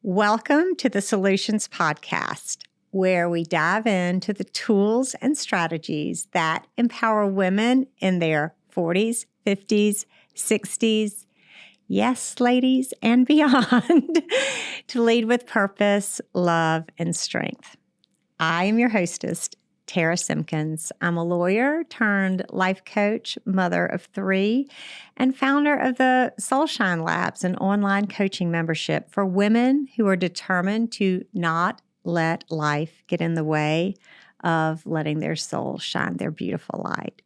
Welcome to the Soul-u-tions Podcast, where we dive into the tools and strategies that empower women in their 40s, 50s, 60s, yes, ladies, and beyond, to lead with purpose, love, and strength. I am your hostess, Tara Simkins. I'm a lawyer turned life coach, mother of 3, and founder of the Soul-u-tions Labs, an online coaching membership for women who are determined to not let life get in the way of letting their soul shine their beautiful light.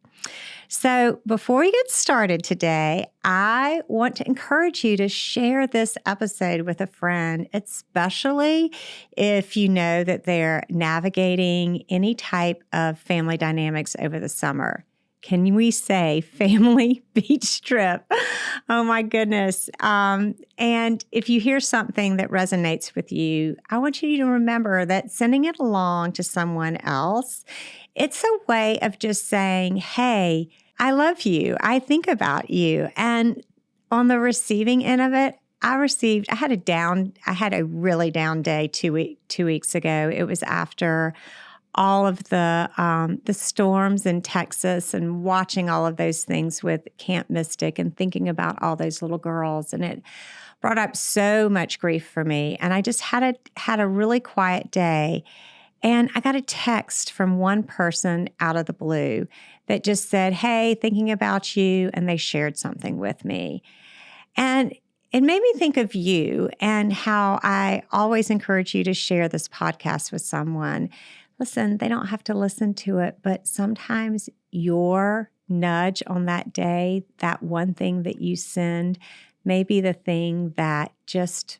So before we get started today, I want to encourage you to share this episode with a friend, especially if you know that they're navigating any type of family dynamics over the summer. Can we say family beach trip? Oh my goodness. And if you hear something that resonates with you, I want you to remember that sending it along to someone else, it's a way of just saying, hey, I love you. I think about you. And on the receiving end of it, I had a really down day 2 weeks ago. It was after all of the storms in Texas and watching all of those things with Camp Mystic and thinking about all those little girls. And it brought up so much grief for me. And I just had a really quiet day. And I got a text from one person out of the blue that just said, hey, thinking about you. And they shared something with me. And it made me think of you and how I always encourage you to share this podcast with someone. Listen, they don't have to listen to it, but sometimes your nudge on that day, that one thing that you send, may be the thing that just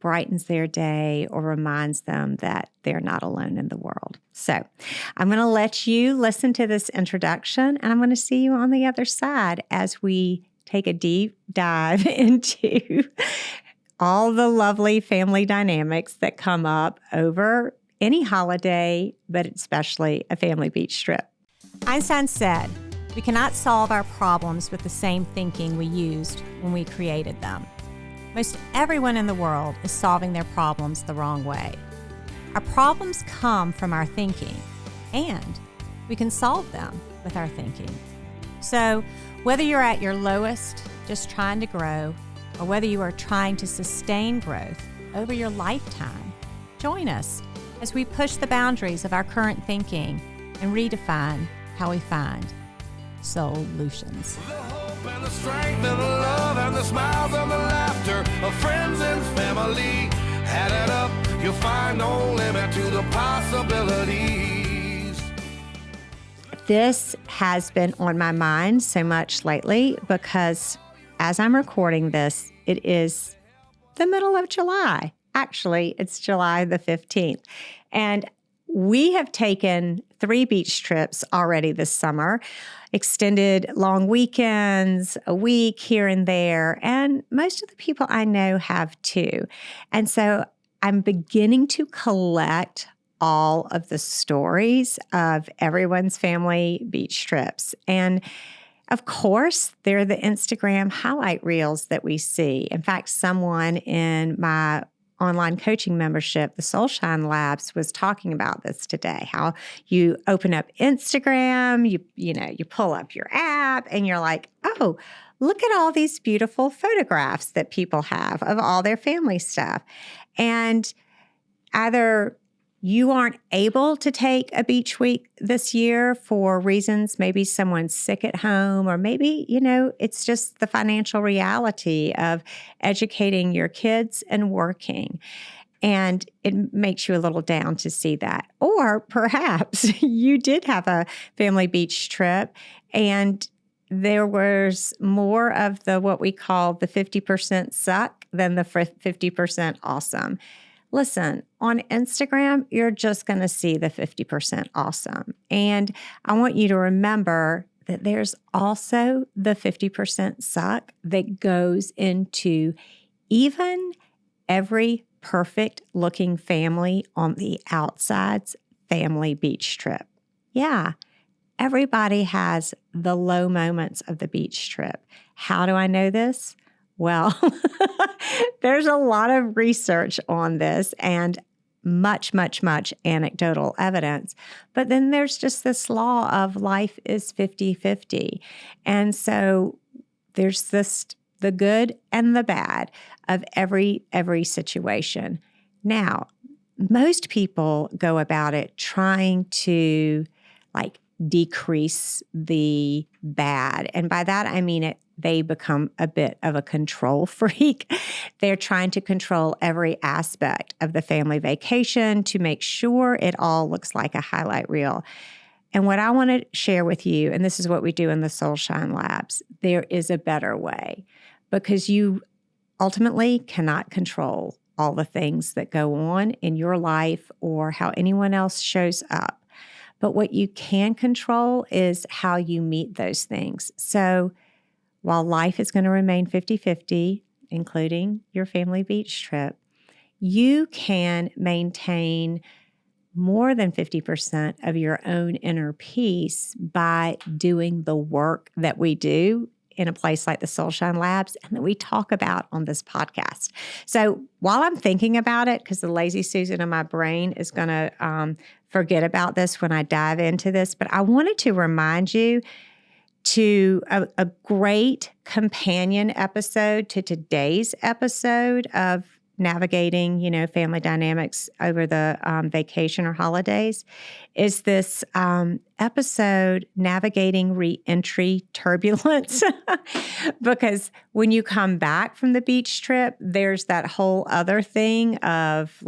brightens their day or reminds them that they're not alone in the world. So I'm going to let you listen to this introduction, and I'm going to see you on the other side as we take a deep dive into all the lovely family dynamics that come up over any holiday, but especially a family beach trip. Einstein said, we cannot solve our problems with the same thinking we used when we created them. Most everyone in the world is solving their problems the wrong way. Our problems come from our thinking, and we can solve them with our thinking. So whether you're at your lowest, just trying to grow, or whether you are trying to sustain growth over your lifetime, join us as we push the boundaries of our current thinking and redefine how we find Soul-u-tions. The hope and the strength and the love and the smiles and the laughter of friends and family. Add it up, you'll find no limit to the possibilities. This has been on my mind so much lately because as I'm recording this, it is the middle of July. Actually, it's July the 15th. And we have taken 3 beach trips already this summer, extended long weekends, a week here and there. And most of the people I know have too. And so I'm beginning to collect all of the stories of everyone's family beach trips. And of course, they're the Instagram highlight reels that we see. In fact, someone in my online coaching membership, the Soul-u-tions Labs, was talking about this today, how you open up Instagram, you pull up your app and you're like, oh, look at all these beautiful photographs that people have of all their family stuff. And either you aren't able to take a beach week this year for reasons, maybe someone's sick at home, or maybe, it's just the financial reality of educating your kids and working. And it makes you a little down to see that. Or perhaps you did have a family beach trip and there was more of what we call the 50% suck than the 50% awesome. Listen, on Instagram, you're just going to see the 50% awesome. And I want you to remember that there's also the 50% suck that goes into even every perfect looking family on the outside's family beach trip. Yeah, everybody has the low moments of the beach trip. How do I know this? Well, there's a lot of research on this and much, much, much anecdotal evidence. But then there's just this law of life is 50-50. And so there's the good and the bad of every situation. Now, most people go about it trying to decrease the bad. And by that, I mean they become a bit of a control freak. They're trying to control every aspect of the family vacation to make sure it all looks like a highlight reel. And what I want to share with you, and this is what we do in the Soul-Shine Labs, there is a better way, because you ultimately cannot control all the things that go on in your life or how anyone else shows up. But what you can control is how you meet those things. So while life is going to remain 50-50, including your family beach trip, you can maintain more than 50% of your own inner peace by doing the work that we do in a place like the Soul-Shine Labs and that we talk about on this podcast. So while I'm thinking about it, because the lazy Susan in my brain is going to forget about this when I dive into this, but I wanted to remind you to a great companion episode to today's episode of navigating, family dynamics over the vacation or holidays is this episode, Navigating Reentry Turbulence. Because when you come back from the beach trip, there's that whole other thing of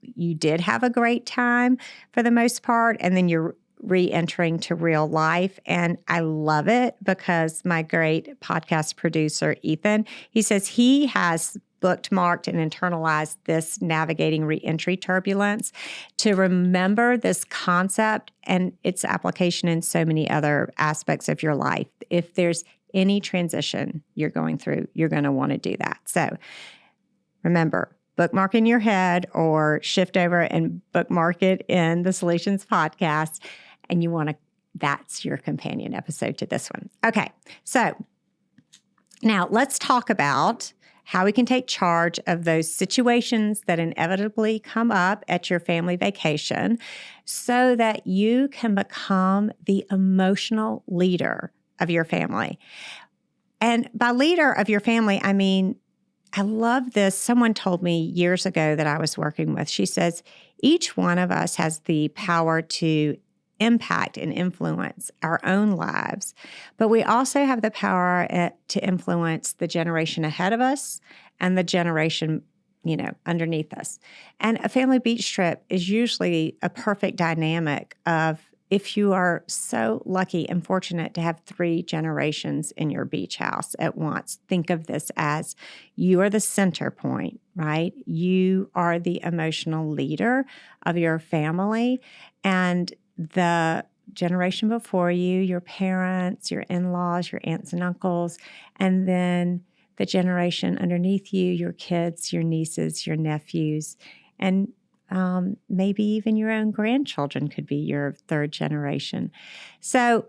you did have a great time for the most part, and then you're re-entering to real life. And I love it because my great podcast producer, Ethan, he says he has bookmarked and internalized this navigating reentry turbulence to remember this concept and its application in so many other aspects of your life. If there's any transition you're going through, you're going to want to do that. So remember, bookmark in your head or shift over and bookmark it in the Soul-u-tions Podcast. And that's your companion episode to this one. Okay, so now let's talk about how we can take charge of those situations that inevitably come up at your family vacation so that you can become the emotional leader of your family. And by leader of your family, I mean, I love this. Someone told me years ago that I was working with. She says, each one of us has the power to impact and influence our own lives, but we also have the power to influence the generation ahead of us and the generation, underneath us. And a family beach trip is usually a perfect dynamic of if you are so lucky and fortunate to have 3 generations in your beach house at once. Think of this as you are the center point, right? You are the emotional leader of your family, and the generation before you, your parents, your in-laws, your aunts and uncles, and then the generation underneath you, your kids, your nieces, your nephews, and maybe even your own grandchildren could be your 3rd generation. So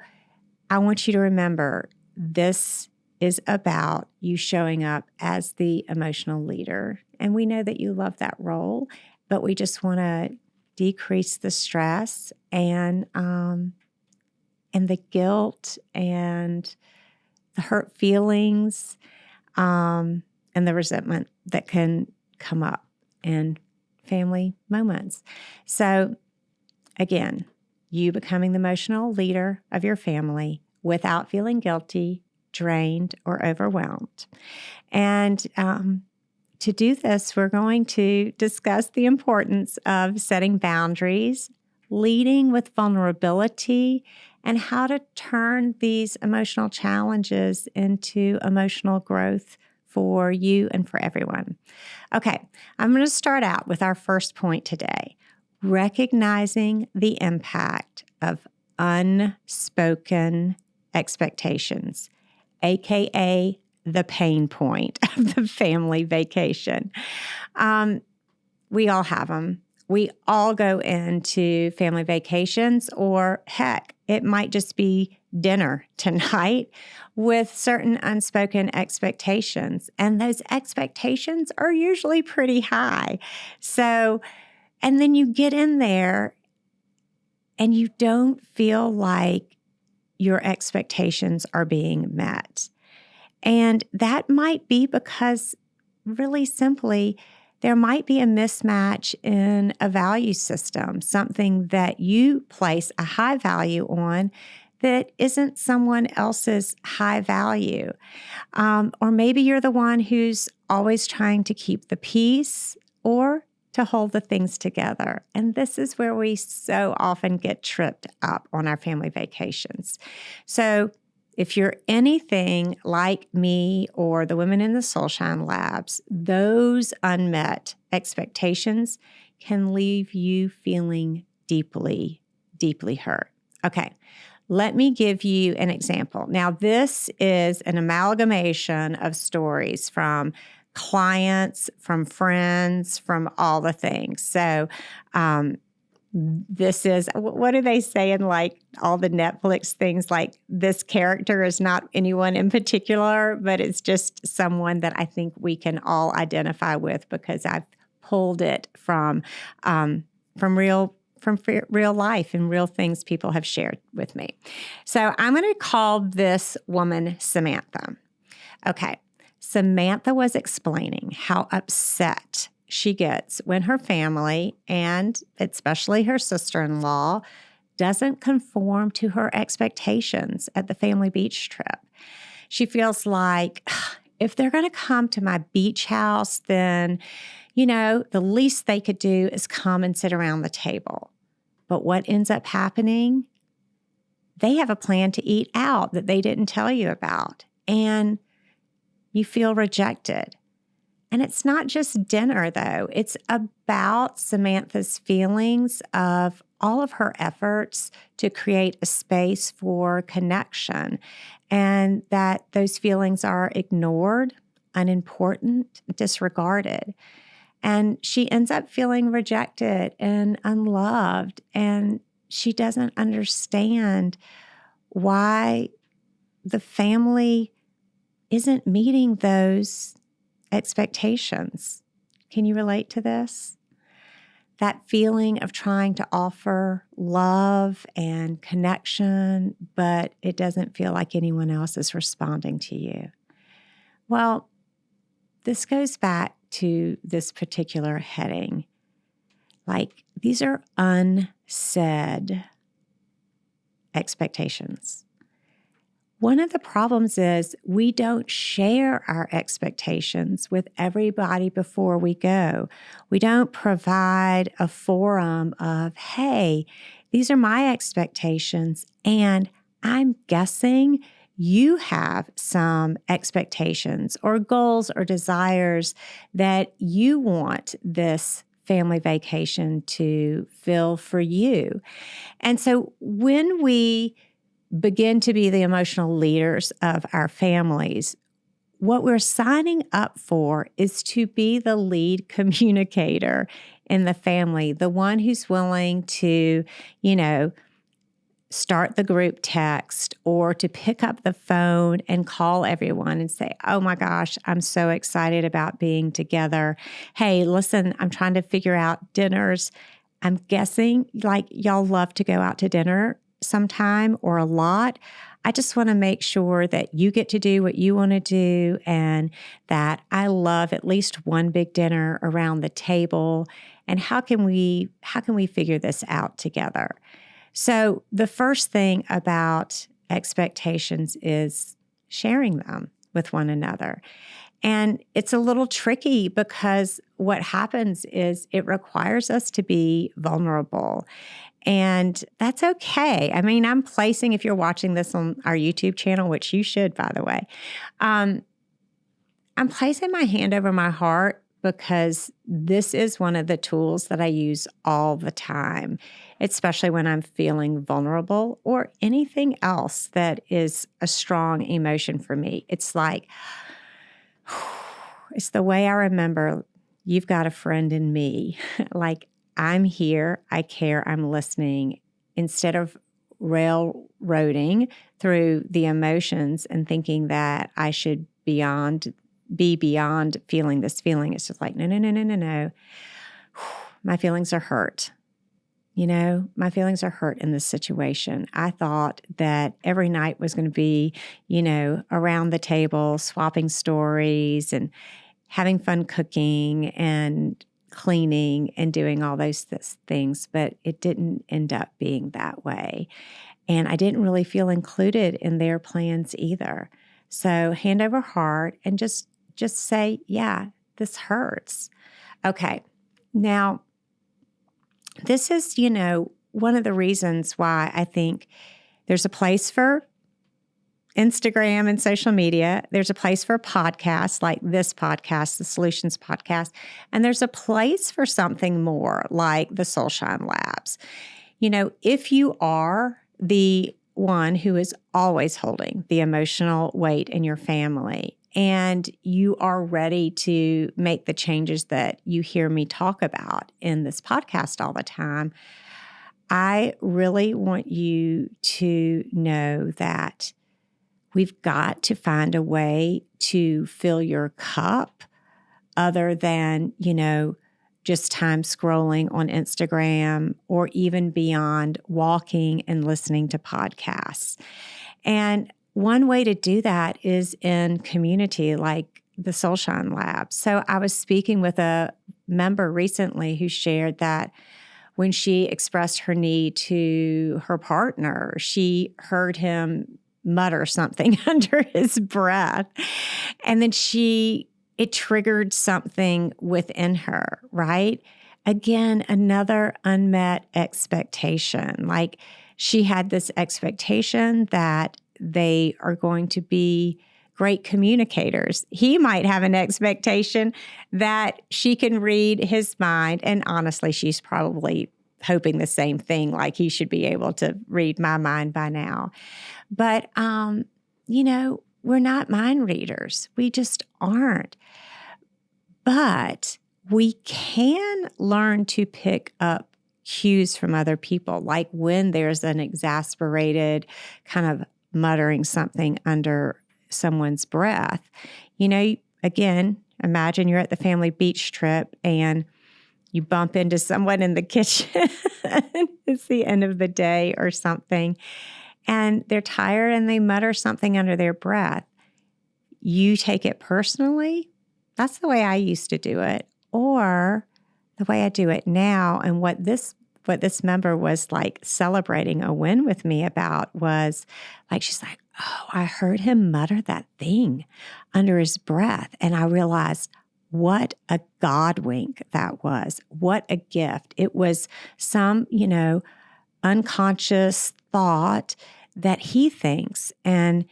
I want you to remember this is about you showing up as the emotional leader. And we know that you love that role, but we just want to decrease the stress and the guilt and the hurt feelings and the resentment that can come up in family moments. So again, you becoming the emotional leader of your family without feeling guilty, drained, or overwhelmed. And to do this, we're going to discuss the importance of setting boundaries, leading with vulnerability, and how to turn these emotional challenges into emotional growth for you and for everyone. Okay, I'm going to start out with our first point today, recognizing the impact of unspoken expectations, aka the pain point of the family vacation. We all have them. We all go into family vacations, or heck, it might just be dinner tonight with certain unspoken expectations. And those expectations are usually pretty high. So, and then you get in there and you don't feel like your expectations are being met. And that might be because, really simply, there might be a mismatch in a value system, something that you place a high value on that isn't someone else's high value. Or maybe you're the one who's always trying to keep the peace or to hold the things together. And this is where we so often get tripped up on our family vacations. So if you're anything like me or the women in the Soul-Shine Labs, those unmet expectations can leave you feeling deeply, deeply hurt. Okay, let me give you an example. Now, this is an amalgamation of stories from clients, from friends, from all the things. So, this is, what do they say in like all the Netflix things? Like, this character is not anyone in particular, but it's just someone that I think we can all identify with because I've pulled it from real life and real things people have shared with me. So I'm going to call this woman Samantha. Okay. Samantha was explaining how upset she gets when her family, and especially her sister-in-law, doesn't conform to her expectations at the family beach trip. She feels like if they're going to come to my beach house, then, the least they could do is come and sit around the table. But what ends up happening? They have a plan to eat out that they didn't tell you about. And you feel rejected. And it's not just dinner, though. It's about Samantha's feelings of all of her efforts to create a space for connection, and that those feelings are ignored, unimportant, disregarded. And she ends up feeling rejected and unloved, and she doesn't understand why the family isn't meeting those expectations. Can you relate to this? That feeling of trying to offer love and connection, but it doesn't feel like anyone else is responding to you. Well, this goes back to this particular heading. Like, these are unsaid expectations. One of the problems is we don't share our expectations with everybody before we go. We don't provide a forum of, hey, these are my expectations, and I'm guessing you have some expectations or goals or desires that you want this family vacation to fill for you. And so when we begin to be the emotional leaders of our families, what we're signing up for is to be the lead communicator in the family, the one who's willing to, start the group text or to pick up the phone and call everyone and say, oh my gosh, I'm so excited about being together. Hey, listen, I'm trying to figure out dinners. I'm guessing like y'all love to go out to dinner sometime or a lot. I just want to make sure that you get to do what you want to do, and that I love at least one big dinner around the table. And how can we figure this out together? So the first thing about expectations is sharing them with one another. And it's a little tricky because what happens is it requires us to be vulnerable. And that's okay. I mean, I'm placing, if you're watching this on our YouTube channel, which you should, by the way, I'm placing my hand over my heart because this is one of the tools that I use all the time, especially when I'm feeling vulnerable or anything else that is a strong emotion for me. It's like, it's the way I remember you've got a friend in me. Like, I'm here, I care, I'm listening, instead of railroading through the emotions and thinking that I should be beyond feeling this feeling. It's just like, no. My feelings are hurt. My feelings are hurt in this situation. I thought that every night was going to be, around the table, swapping stories and having fun cooking and cleaning and doing all those things, but it didn't end up being that way. And I didn't really feel included in their plans either. So hand over heart and just say, yeah, this hurts. Okay. Now, this is, one of the reasons why I think there's a place for Instagram and social media. There's a place for podcasts like this podcast, the Soul-u-tions Podcast. And there's a place for something more like the Soul-Shine Labs. If you are the one who is always holding the emotional weight in your family and you are ready to make the changes that you hear me talk about in this podcast all the time, I really want you to know that we've got to find a way to fill your cup other than, just time scrolling on Instagram or even beyond walking and listening to podcasts. And one way to do that is in community like the Soul-Shine Lab. So I was speaking with a member recently who shared that when she expressed her need to her partner, she heard him mutter something under his breath. And then it triggered something within her, right? Again, another unmet expectation. Like she had this expectation that they are going to be great communicators. He might have an expectation that she can read his mind. And honestly, she's probably hoping the same thing, like he should be able to read my mind by now. But, we're not mind readers. We just aren't. But we can learn to pick up cues from other people, like when there's an exasperated kind of muttering something under someone's breath. Again, imagine you're at the family beach trip and you bump into someone in the kitchen. It's the end of the day or something. And they're tired and they mutter something under their breath. You take it personally. That's the way I used to do it. Or the way I do it now. And what this member was like celebrating a win with me about was like, she's like, oh, I heard him mutter that thing under his breath. And I realized what a God wink that was. What a gift. It was some, unconscious thought that he thinks. And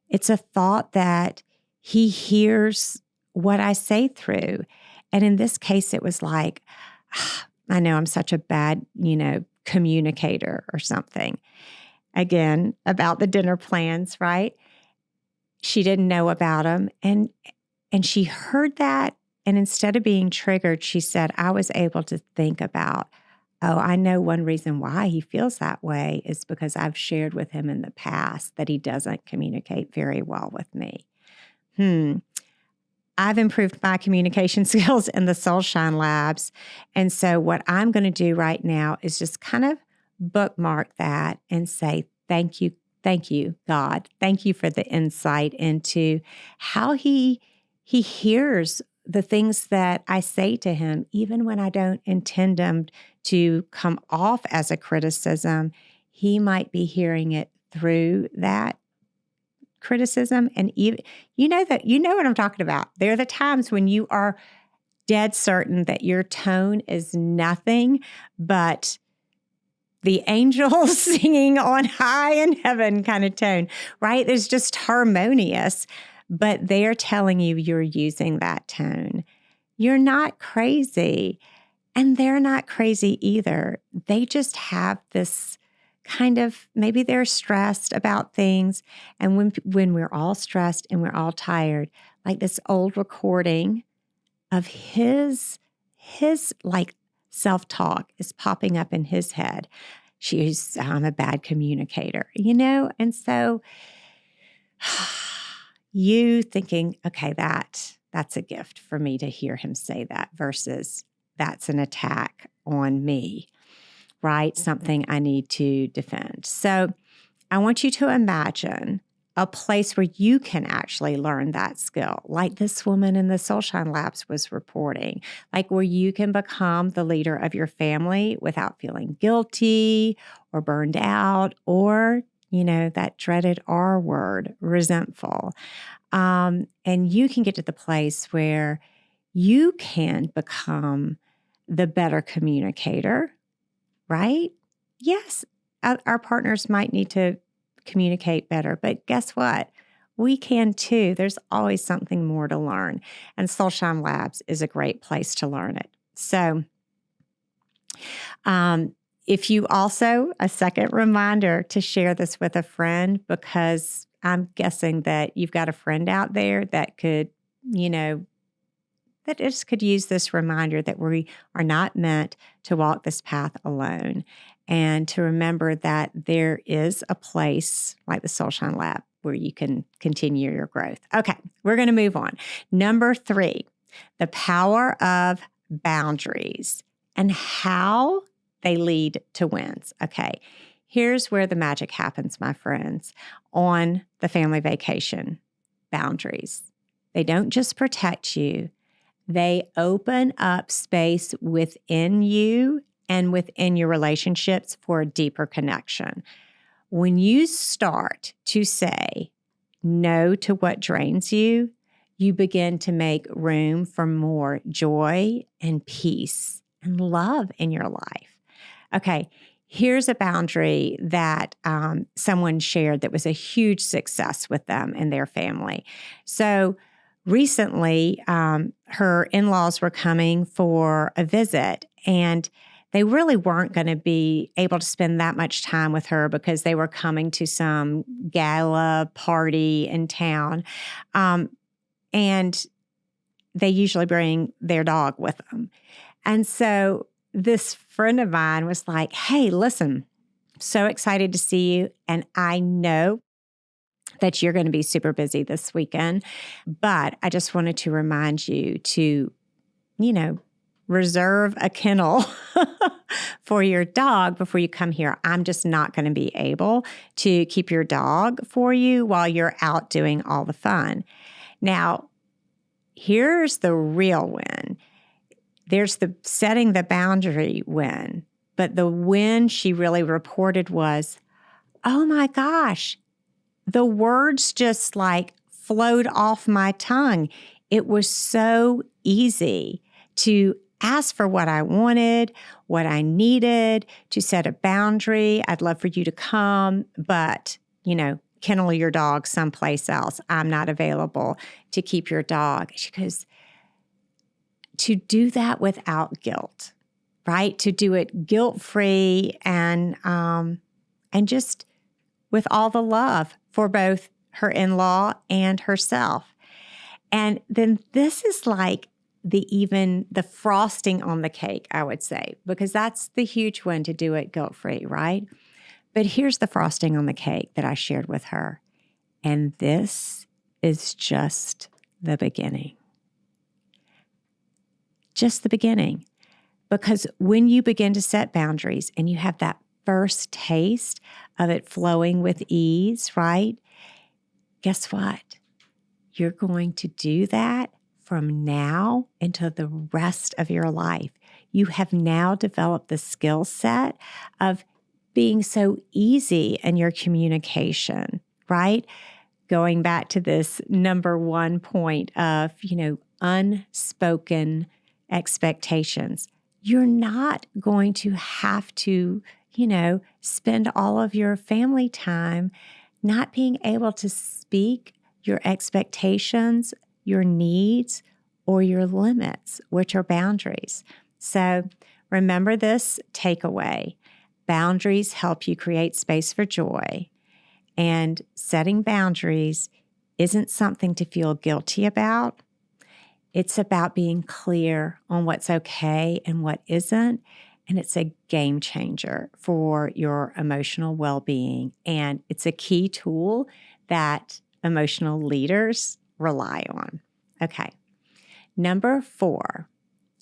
it's a thought that he hears what I say through. And in this case, it was like, I know I'm such a bad, communicator or something. Again, about the dinner plans, right? She didn't know about them. And she heard that. And instead of being triggered, she said, I was able to think about, oh, I know one reason why he feels that way is because I've shared with him in the past that he doesn't communicate very well with me. I've improved my communication skills in the Soul-Shine Labs. And so what I'm going to do right now is just kind of bookmark that and say, thank you, God. Thank you for the insight into how he hears the things that I say to him, even when I don't intend them to come off as a criticism. He might be hearing it through that criticism. And even, you know what I'm talking about. There are the times when you are dead certain that your tone is nothing but the angels singing on high in heaven kind of tone, right? It's just harmonious, but they're telling you you're using that tone. You're not crazy, and they're not crazy either. They just have this kind of, maybe they're stressed about things. And when we're all stressed and we're all tired, like this old recording of his like self-talk is popping up in his head. I'm a bad communicator, you know? And so you thinking, okay, that's a gift for me to hear him say that versus that's an attack on me, right? Something I need to defend. So I want you to imagine a place where you can actually learn that skill, like this woman in the Soul-u-tions Labs was reporting, like where you can become the leader of your family without feeling guilty or burned out or, that dreaded R word, resentful. And you can get to the place where you can become the better communicator, right? Yes, our partners might need to communicate better, but guess what? We can too. There's always something more to learn. And Soul-u-tions Labs is a great place to learn it. So, if you also, a second reminder to share this with a friend, because I'm guessing that you've got a friend out there that could, that just could use this reminder that we are not meant to walk this path alone. And to remember that there is a place like the Soul-u-tions Lab where you can continue your growth. Okay, we're going to move on. Number 3, the power of boundaries and how they lead to wins. Okay, here's where the magic happens, my friends, on the family vacation. Boundaries. They don't just protect you. They open up space within you and within your relationships for a deeper connection. When you start to say no to what drains you, you begin to make room for more joy and peace and love in your life. Okay, here's a boundary that someone shared that was a huge success with them and their family. So recently, her in-laws were coming for a visit, and they really weren't going to be able to spend that much time with her because they were coming to some gala party in town. And they usually bring their dog with them. And so this friend of mine was like, hey, listen, so excited to see you. And I know that you're going to be super busy this weekend, but I just wanted to remind you to, reserve a kennel for your dog before you come here. I'm just not going to be able to keep your dog for you while you're out doing all the fun. Now, here's the real win. There's the setting the boundary win, but the win she really reported was, oh my gosh, the words just like flowed off my tongue. It was so easy to ask for what I wanted, what I needed, to set a boundary. I'd love for you to come, but, kennel your dog someplace else. I'm not available to keep your dog. She goes, to do that without guilt, right? To do it guilt-free and just with all the love for both her in-law and herself. And then this is like the frosting on the cake, I would say, because that's the huge one, to do it guilt-free, right? But here's the frosting on the cake that I shared with her. And this is just the beginning. Just the beginning. Because when you begin to set boundaries and you have that first taste of it flowing with ease, right? Guess what? You're going to do that from now into the rest of your life. You have now developed the skill set of being so easy in your communication, right? Going back to this number 1 point of, unspoken expectations. You're not going to have to, spend all of your family time not being able to speak your expectations, your needs, or your limits, which are boundaries. So remember this takeaway. Boundaries help you create space for joy. And setting boundaries isn't something to feel guilty about. It's about being clear on what's okay and what isn't, and it's a game changer for your emotional well-being. And it's a key tool that emotional leaders rely on. Okay. Number 4,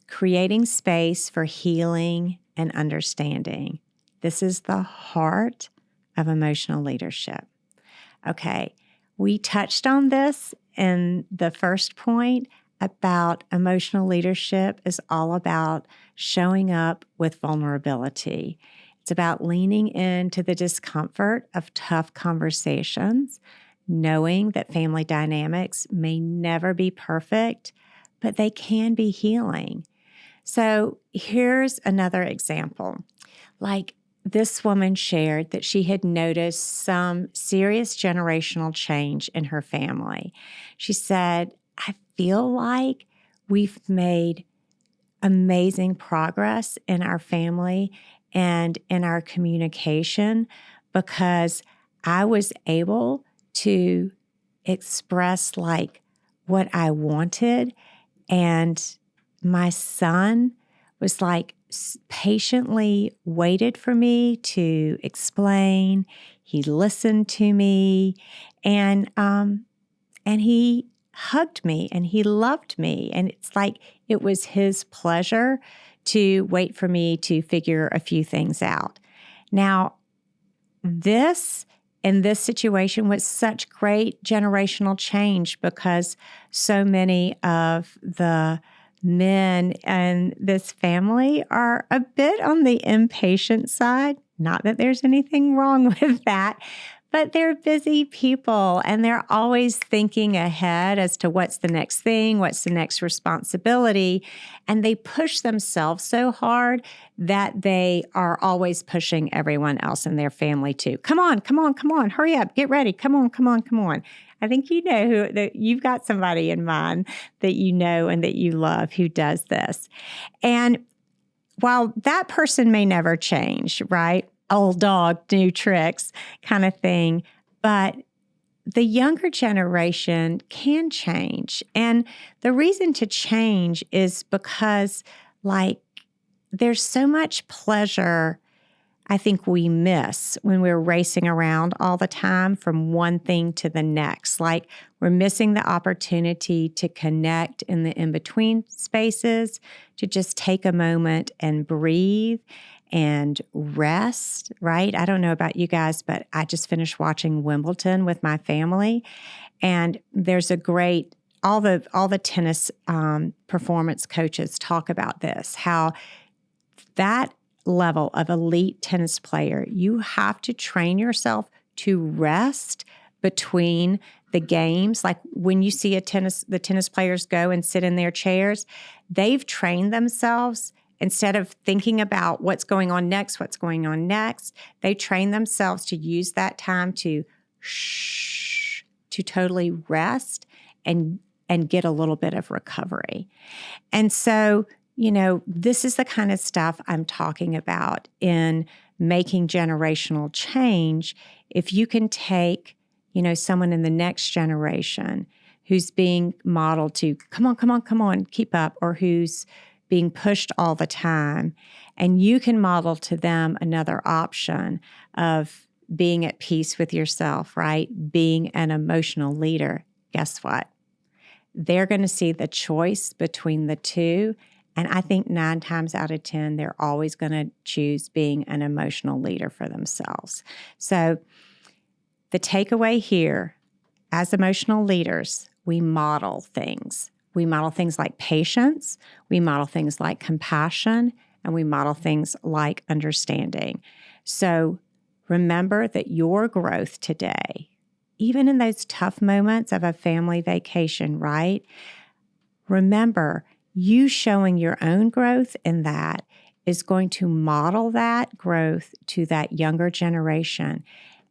creating space for healing and understanding. This is the heart of emotional leadership. Okay. We touched on this in the first point about emotional leadership is all about showing up with vulnerability. It's about leaning into the discomfort of tough conversations, knowing that family dynamics may never be perfect, but they can be healing. So here's another example. Like this woman shared that she had noticed some serious generational change in her family. She said, I feel like we've made amazing progress in our family and in our communication because I was able to express like what I wanted, and my son was like patiently waited for me to explain. He listened to me, and he hugged me and he loved me. And it's like it was his pleasure to wait for me to figure a few things out. Now, this in this situation was such great generational change because so many of the men in this family are a bit on the impatient side. Not that there's anything wrong with that, but they're busy people and they're always thinking ahead as to what's the next thing, what's the next responsibility. And they push themselves so hard that they are always pushing everyone else in their family too. Come on, hurry up, get ready, come on. I think you know that you've got somebody in mind that you know and that you love who does this. And while that person may never change, right? Old dog, new tricks kind of thing. But the younger generation can change. And the reason to change is because, like, there's so much pleasure I think we miss when we're racing around all the time from one thing to the next. Like we're missing the opportunity to connect in the in-between spaces, to just take a moment and breathe and rest, right? I don't know about you guys, but I just finished watching Wimbledon with my family. And there's a great, all the tennis performance coaches talk about this, how that level of elite tennis player, you have to train yourself to rest between the games. Like when you see the tennis players go and sit in their chairs, they've trained themselves. Instead of thinking about what's going on next, they train themselves to use that time to totally rest and get a little bit of recovery. And so, you know, this is the kind of stuff I'm talking about in making generational change. If you can take, you know, someone in the next generation who's being modeled to come on, keep up, or who's being pushed all the time, and you can model to them another option of being at peace with yourself, right? Being an emotional leader. Guess what? They're going to see the choice between the two. And I think 9 times out of 10, they're always going to choose being an emotional leader for themselves. So the takeaway here, as emotional leaders, we model things. We model things like patience, we model things like compassion, and we model things like understanding. So remember that your growth today, even in those tough moments of a family vacation, right? Remember, you showing your own growth in that is going to model that growth to that younger generation,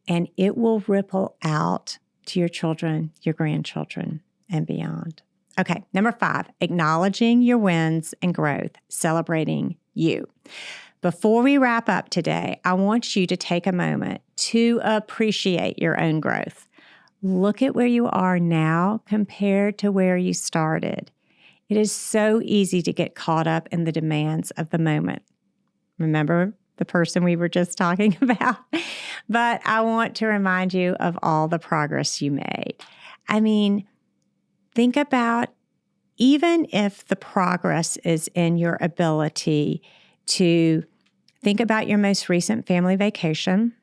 and it will ripple out to your children, your grandchildren, and beyond. Okay, number 5, acknowledging your wins and growth, celebrating you. Before we wrap up today, I want you to take a moment to appreciate your own growth. Look at where you are now compared to where you started. It is so easy to get caught up in the demands of the moment. Remember the person we were just talking about? But I want to remind you of all the progress you made. I mean, think about even if the progress is in your ability to think about your most recent family vacation,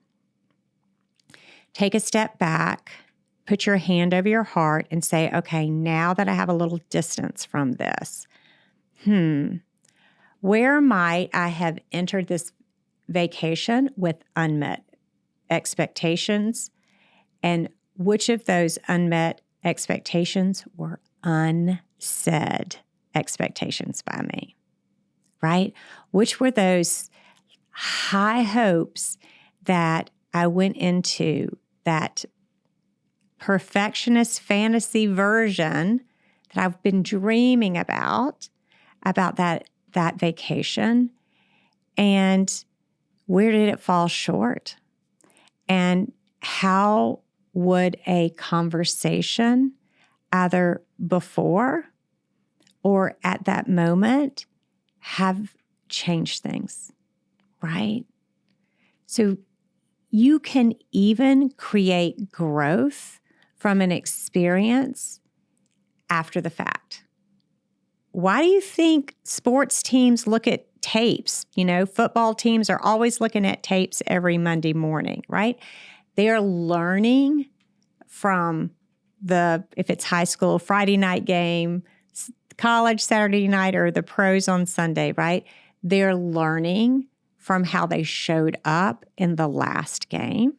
take a step back, put your hand over your heart and say, okay, now that I have a little distance from this, where might I have entered this vacation with unmet expectations? And which of those unmet expectations were unsaid expectations by me, right? Which were those high hopes that I went into, that perfectionist fantasy version that I've been dreaming about that vacation, and where did it fall short? And how would a conversation either before or at that moment have changed things, right? So you can even create growth from an experience after the fact. Why do you think sports teams look at tapes? Football teams are always looking at tapes every Monday morning, right? They're learning from if it's high school, Friday night game, college Saturday night, or the pros on Sunday, right? They're learning from how they showed up in the last game.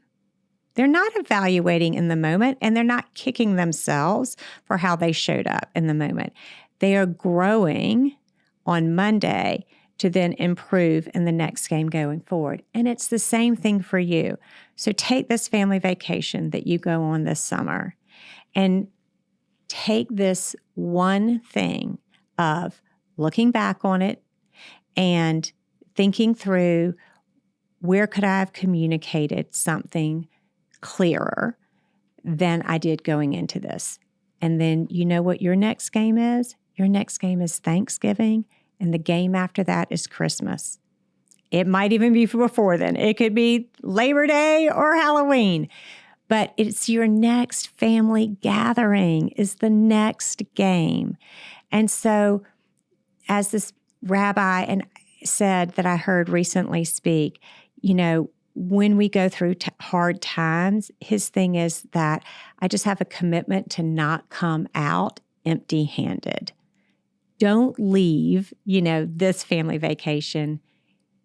They're not evaluating in the moment, and they're not kicking themselves for how they showed up in the moment. They are growing on Monday to then improve in the next game going forward. And it's the same thing for you. So take this family vacation that you go on this summer and take this one thing of looking back on it and thinking through, where could I have communicated something clearer than I did going into this? And then you know what your next game is? Your next game is Thanksgiving, and the game after that is Christmas. It might even be before then. It could be Labor Day or Halloween. But it's your next family gathering is the next game. And so as this rabbi said that I heard recently speak, when we go through hard times, his thing is that I just have a commitment to not come out empty-handed. Don't leave, this family vacation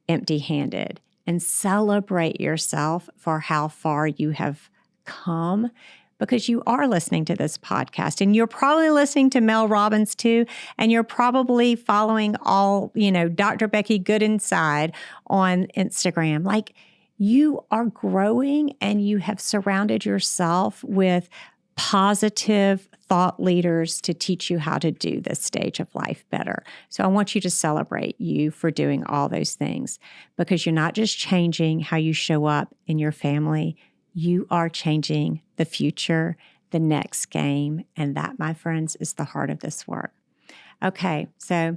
empty-handed, and celebrate yourself for how far you have come, because you are listening to this podcast, and you're probably listening to Mel Robbins too, and you're probably following all, Dr. Becky Good Inside on Instagram. Like, you are growing, and you have surrounded yourself with positive thought leaders to teach you how to do this stage of life better. So I want you to celebrate you for doing all those things, because you're not just changing how you show up in your family, you are changing the future, the next game. And that, my friends, is the heart of this work. Okay, so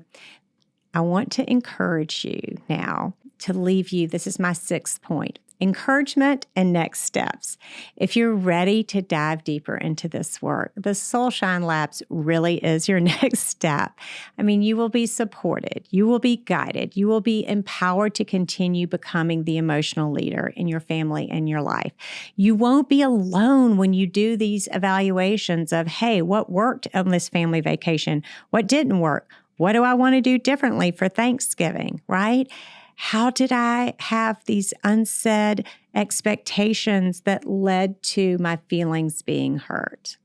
I want to encourage you now to leave you. This is my 6th point. Encouragement and next steps. If you're ready to dive deeper into this work, the Soul-Shine Labs really is your next step. I mean, you will be supported, you will be guided, you will be empowered to continue becoming the emotional leader in your family and your life. You won't be alone when you do these evaluations of, hey, what worked on this family vacation? What didn't work? What do I want to do differently for Thanksgiving, right? How did I have these unsaid expectations that led to my feelings being hurt?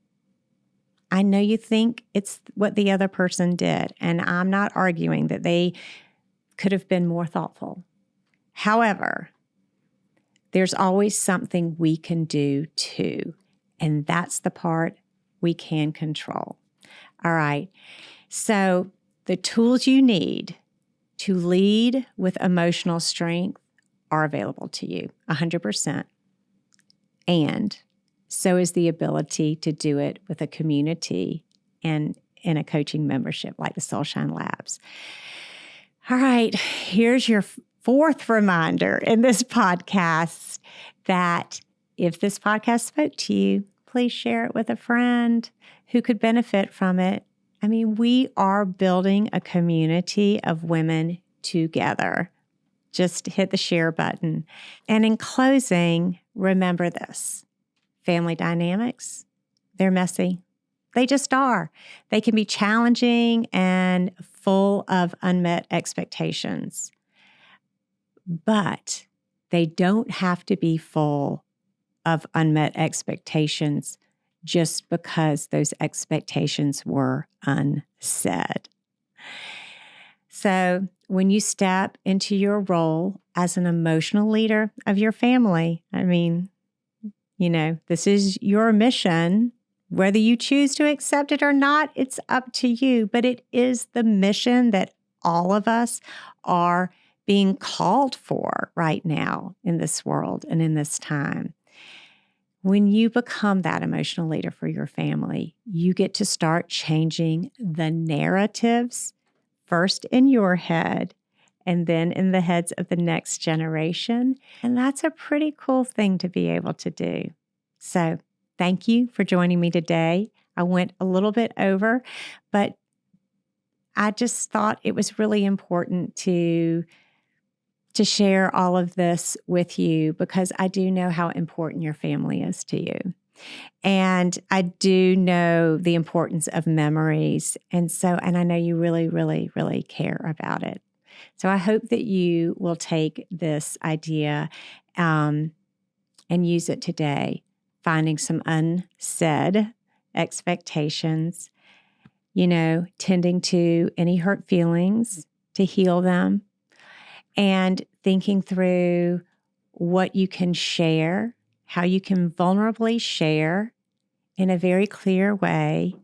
I know you think it's what the other person did, and I'm not arguing that they could have been more thoughtful. However, there's always something we can do too, and that's the part we can control. All right, so the tools you need to lead with emotional strength are available to you 100%. And so is the ability to do it with a community and in a coaching membership like the Soul-Shine Labs. All right, here's your fourth reminder in this podcast that if this podcast spoke to you, please share it with a friend who could benefit from it. I mean, we are building a community of women together. Just hit the share button. And in closing, remember this. Family dynamics, they're messy. They just are. They can be challenging and full of unmet expectations. But they don't have to be full of unmet expectations just because those expectations were unsaid. So when you step into your role as an emotional leader of your family, I mean, this is your mission. Whether you choose to accept it or not, it's up to you. But it is the mission that all of us are being called for right now in this world and in this time. When you become that emotional leader for your family, you get to start changing the narratives, first in your head and then in the heads of the next generation. And that's a pretty cool thing to be able to do. So thank you for joining me today. I went a little bit over, but I just thought it was really important to share all of this with you because I do know how important your family is to you. And I do know the importance of memories. And I know you really, really, really care about it. So I hope that you will take this idea and use it today, finding some unsaid expectations, tending to any hurt feelings to heal them, and thinking through what you can share, how you can vulnerably share in a very clear way,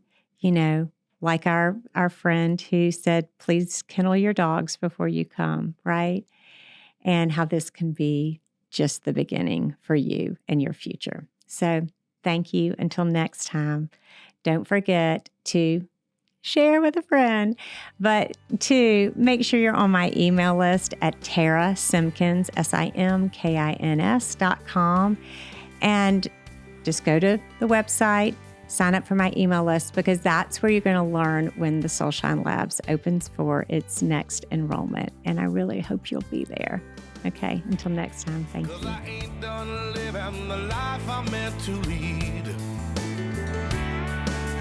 like our friend who said, please kennel your dogs before you come, right? And how this can be just the beginning for you and your future. So thank you. Until next time, don't forget to share with a friend, but to make sure you're on my email list at Simkins, SIMKINS.com. And just go to the website, sign up for my email list, because that's where you're going to learn when the Soul-Shine Labs opens for its next enrollment. And I really hope you'll be there. Okay, until next time, thank you. I ain't done living the life I'm meant to lead.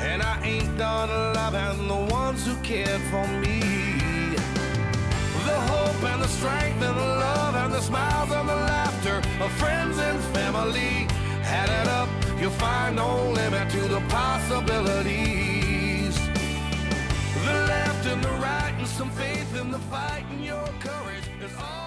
And I ain't done loving the ones who cared for me. The hope and the strength and the love and the smiles and the laughter of friends and family. Add it up, you'll find no limit to the possibilities. The left and the right and some faith in the fight, and your courage is all